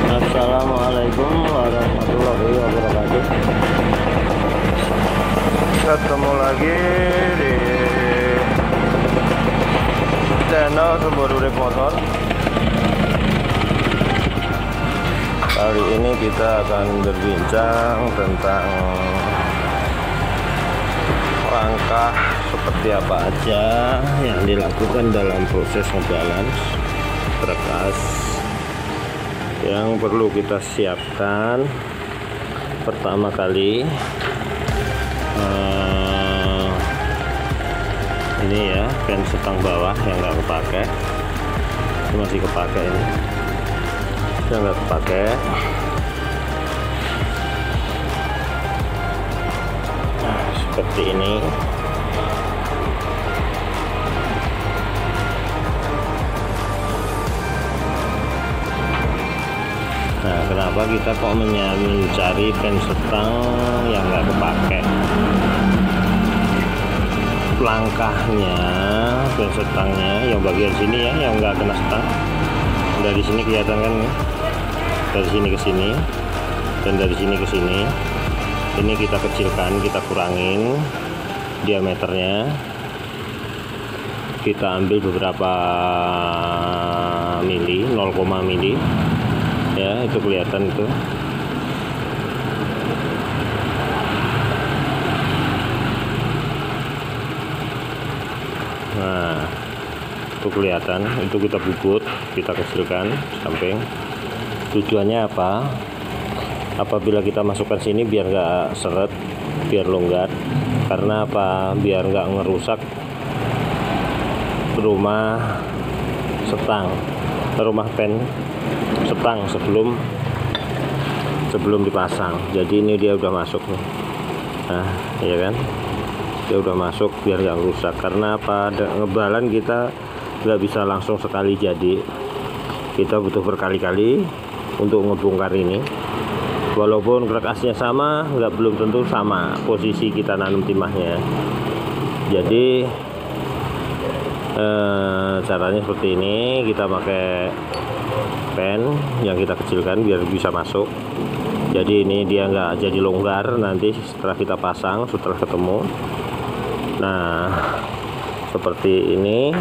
Assalamualaikum warahmatullahi wabarakatuh. Ketemu lagi di channel Sumber Urip Motor. Kali ini kita akan berbincang tentang langkah seperti apa aja yang dilakukan dalam proses ngebalance berkas yang perlu kita siapkan. Pertama kali ini ya, pen setang bawah yang nggak kepake, ini masih kepake, ini yang nggak kepake. Nah, seperti ini. Nah, kenapa kita kok mencari pen setang yang nggak kepake? Langkahnya pen setangnya yang bagian sini ya, yang nggak kena setang, dari sini kelihatan kan ya? Dari sini ke sini dan dari sini ke sini. Ini kita kecilkan, kita kurangin diameternya, kita ambil beberapa mili, 0, mili ya, itu kelihatan itu. Nah, itu kelihatan, itu kita bubut, kita kecilkan samping. Tujuannya apa? Apabila kita masukkan sini biar nggak seret, biar longgar. Karena apa? Biar nggak ngerusak rumah setang, rumah pen setang sebelum dipasang. Jadi ini dia udah masuk nih. Nah, ya kan, dia udah masuk biar nggak rusak. Karena apa? Ngebalan kita nggak bisa langsung sekali jadi, kita butuh berkali-kali untuk ngebongkar ini. Walaupun kerakasnya sama, belum tentu sama posisi kita nanam timahnya. Jadi caranya seperti ini, kita pakai pen yang kita kecilkan biar bisa masuk. Jadi ini dia nggak jadi longgar nanti setelah kita pasang, setelah ketemu. Nah, seperti ini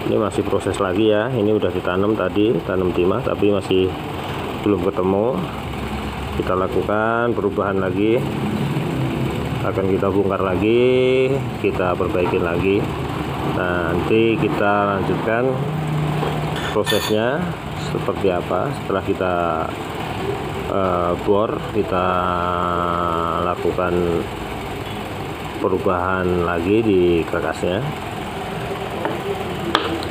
masih proses lagi ya. Ini udah ditanam tadi, tanam timah, tapi masih belum ketemu. Kita lakukan perubahan lagi, akan kita bongkar lagi, kita perbaikin lagi. Nah, nanti kita lanjutkan prosesnya seperti apa. Setelah kita bor, kita lakukan perubahan lagi di karkasnya.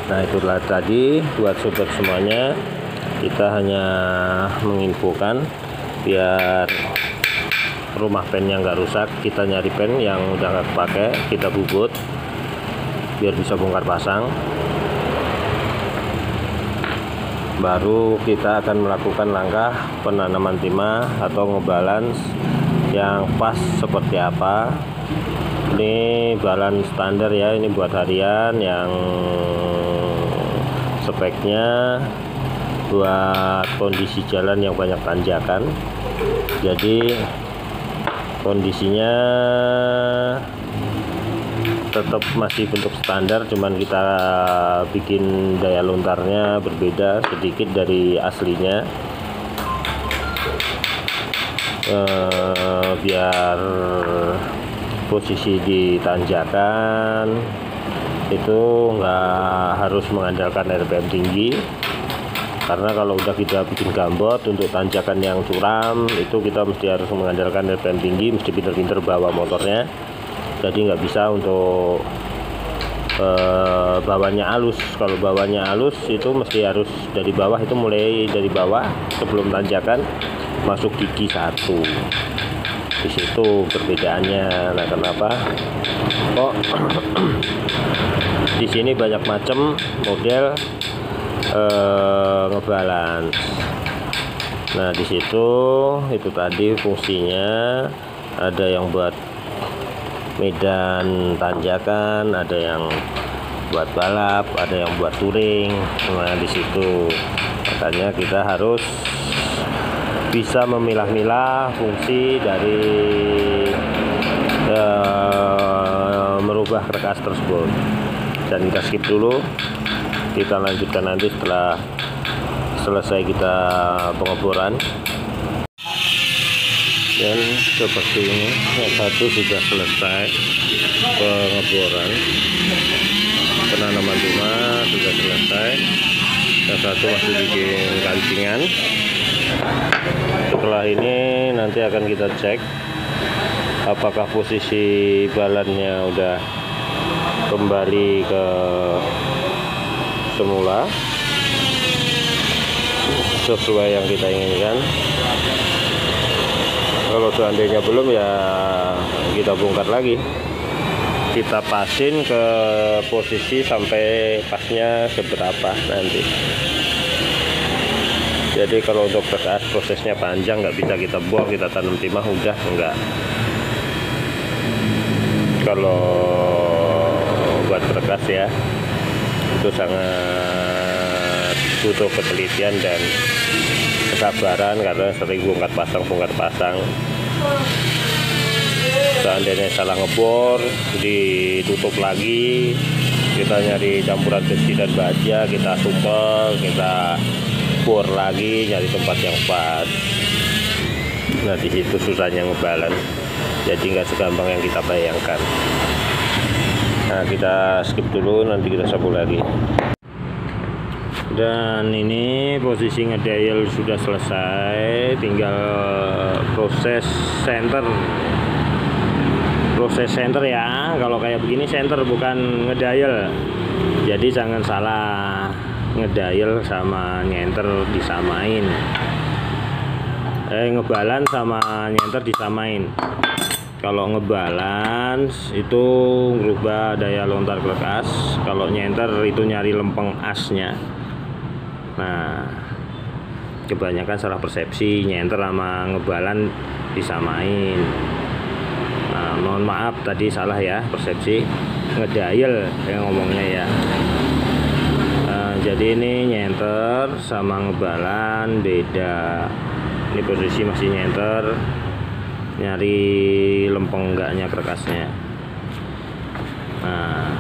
Nah, itulah tadi buat sobat semuanya, kita hanya menginfokan biar rumah pennya nggak rusak. Kita nyari pen yang udah nggak kepake, kita bubut biar bisa bongkar pasang. Baru kita akan melakukan langkah penanaman timah atau ngebalance yang pas seperti apa. Ini balance standar ya, ini buat harian yang speknya buat kondisi jalan yang banyak tanjakan. Jadi kondisinya tetap masih bentuk standar, cuman kita bikin daya lontarnya berbeda sedikit dari aslinya, biar posisi di tanjakan itu nggak harus mengandalkan RPM tinggi, karena kalau udah kita bikin gambot untuk tanjakan yang curam itu kita mesti harus mengandalkan RPM tinggi, mesti pinter-pinter bawa motornya. Jadi nggak bisa untuk bawahnya halus. Kalau bawahnya halus itu mesti harus dari bawah, itu mulai dari bawah sebelum tanjakan masuk gigi 1. Di situ perbedaannya. Nah, kenapa kok di sini banyak macam model ngebalance. Nah, di situ itu tadi fungsinya ada yang buat medan tanjakan, ada yang buat balap, ada yang buat touring. Nah, di situ makanya kita harus bisa memilah-milah fungsi dari merubah karkas tersebut. Dan kita skip dulu, kita lanjutkan nanti setelah selesai kita pengeboran. Dan seperti ini, yang satu sudah selesai pengeboran, penanaman timah sudah selesai, yang satu masih bikin kancingan. Setelah ini nanti akan kita cek apakah posisi balannya udah kembali ke semula sesuai yang kita inginkan. Kalau seandainya belum, ya kita bongkar lagi, kita pasin ke posisi sampai pasnya seberapa nanti. Jadi kalau untuk karkas prosesnya panjang, nggak bisa kita buang, kita tanam timah udah enggak. Kalau buat karkas ya, itu sangat butuh ketelitian dan kesabaran, karena sering bongkar pasang. Seandainya salah ngebor, ditutup lagi, kita nyari campuran besi dan baja, kita supel, kita bor lagi, nyari tempat yang pas. Nah, di situ susahnya ngebalance, jadi nggak segampang yang kita bayangkan. Nah, kita skip dulu, nanti kita sambung lagi. Dan ini posisi ngedial sudah selesai, tinggal proses center ya. Kalau kayak begini center, bukan ngedial, jadi jangan salah, ngedial sama nyenter disamain, ngebalance sama nyenter disamain. Kalau ngebalance itu merubah daya lontar karkas, kalau nyenter itu nyari lempeng asnya. Nah, kebanyakan salah persepsi, nyenter sama ngebalan disamain. Nah, mohon maaf tadi salah ya persepsi, ngedial yang ngomongnya ya. Jadi ini nyenter sama ngebalan beda. Ini posisi masih nyenter, nyari lempeng enggaknya karkasnya. Nah,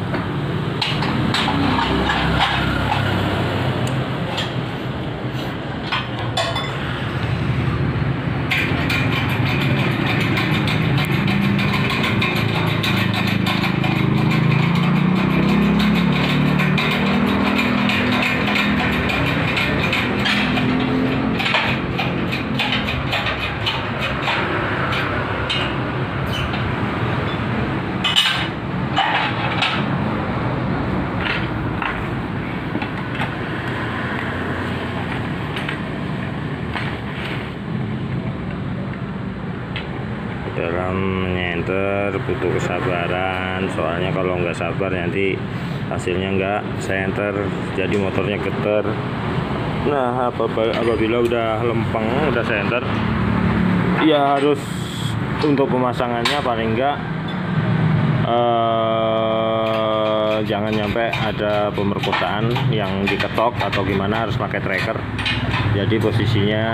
senter butuh kesabaran, soalnya kalau nggak sabar nanti hasilnya nggak senter, jadi motornya getar. Nah, apabila udah lempeng, udah senter, ya harus untuk pemasangannya paling enggak jangan nyampe ada pemerkosaan yang diketok atau gimana, harus pakai tracker. Jadi posisinya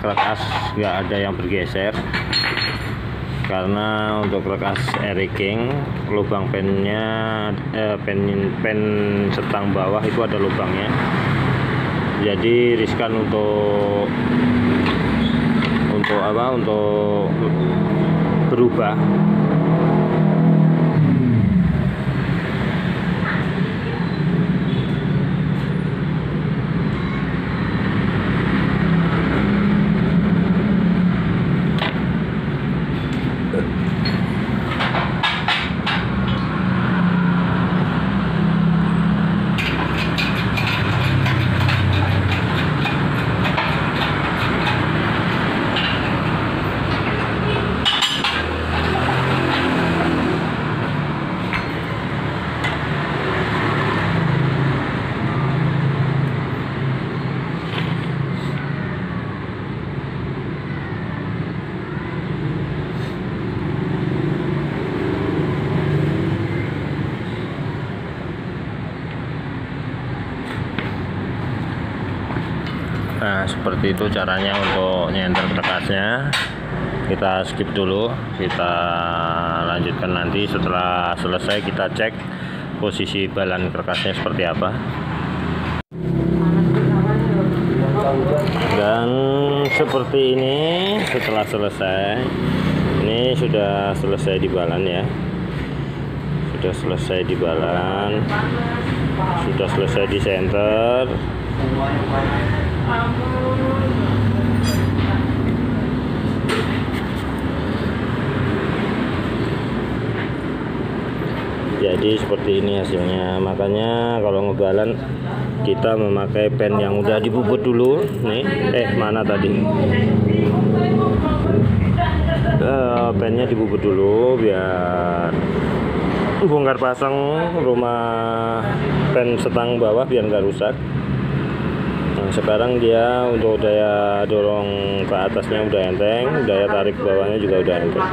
kerkas nggak ada yang bergeser, karena untuk kerkas Air King lubang pennya pen setang bawah itu ada lubangnya, jadi riskan untuk berubah. Nah, seperti itu caranya untuk nyenter kerkasnya. Kita skip dulu, kita lanjutkan nanti setelah selesai. Kita cek posisi balan kerkasnya seperti apa. Dan seperti ini setelah selesai, ini sudah selesai dibalan ya, sudah selesai dibalan, sudah selesai di senter. Jadi seperti ini hasilnya. Makanya kalau ngebalan kita memakai pen yang udah dibubut dulu nih. Mana tadi pennya dibubut dulu biar bongkar pasang rumah pen setang bawah biar nggak rusak. Nah, sekarang dia untuk daya dorong ke atasnya udah enteng, daya tarik bawahnya juga udah enteng.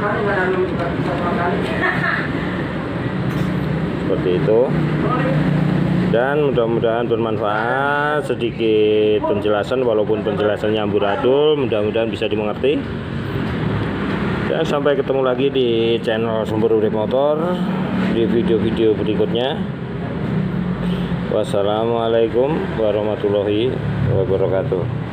Seperti itu. Dan mudah-mudahan bermanfaat, sedikit penjelasan walaupun penjelasannya amburadul, mudah-mudahan bisa dimengerti. Dan sampai ketemu lagi di channel Sumber Urip Motor di video-video berikutnya. Wassalamualaikum warahmatullahi wabarakatuh.